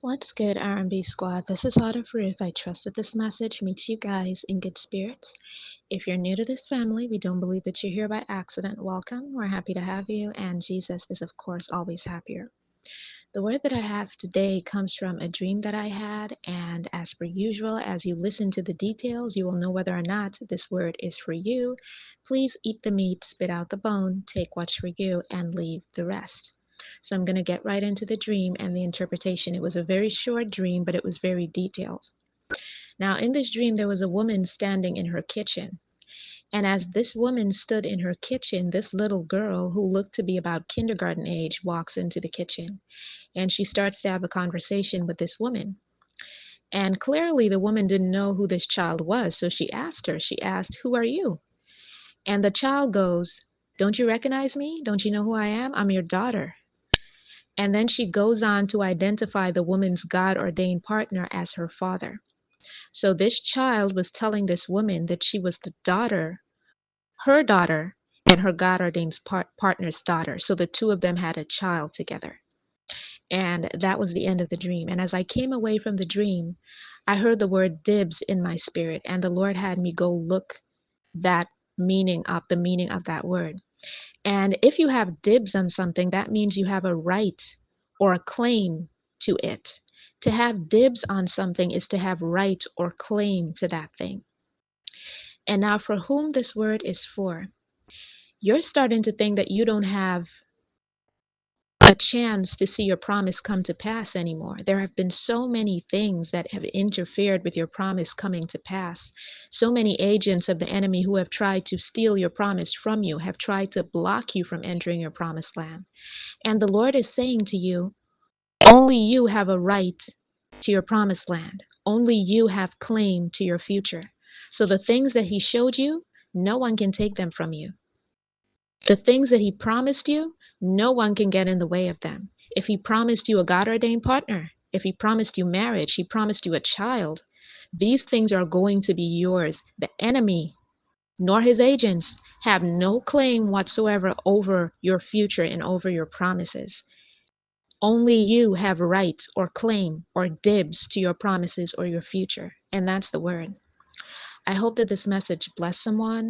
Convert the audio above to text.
What's good, R&B squad? This is Heart of Ruth. I trust that this message meets you guys in good spirits. If you're new to this family, we don't believe that you're here by accident. Welcome. We're happy to have you, and Jesus is, of course, always happier. The word that I have today comes from a dream that I had, and as per usual, as you listen to the details, you will know whether or not this word is for you. Please eat the meat, spit out the bone, take what's for you, and leave the rest. So I'm going to get right into the dream and the interpretation. It was a very short dream, but it was very detailed. Now, in this dream, there was a woman standing in her kitchen. And as this woman stood in her kitchen, this little girl, who looked to be about kindergarten age, walks into the kitchen. And she starts to have a conversation with this woman. And clearly, the woman didn't know who this child was. So she asked her, she asked, "Who are you?" And the child goes, "Don't you recognize me? Don't you know who I am? I'm your daughter." And then she goes on to identify the woman's God ordained partner as her father. So this child was telling this woman that she was the daughter, her daughter, and her God ordained partner's daughter. So the two of them had a child together. And that was the end of the dream. And as I came away from the dream, I heard the word dibs in my spirit, and the Lord had me go look that the meaning of that word. And if you have dibs on something, that means you have a right or a claim to it. To have dibs on something is to have right or claim to that thing. And now, for whom this word is for, you're starting to think that you don't have a chance to see your promise come to pass anymore. There have been so many things that have interfered with your promise coming to pass. So many agents of the enemy who have tried to steal your promise from you, have tried to block you from entering your promised land. And the Lord is saying to you, only you have a right to your promised land. Only you have claim to your future. So the things that He showed you, no one can take them from you. The things that He promised you, no one can get in the way of them. If He promised you a God ordained partner, if He promised you marriage, He promised you a child, these things are going to be yours. The enemy nor his agents have no claim whatsoever over your future and over your promises. Only you have right or claim or dibs to your promises or your future. And that's the word. I hope that this message bless someone.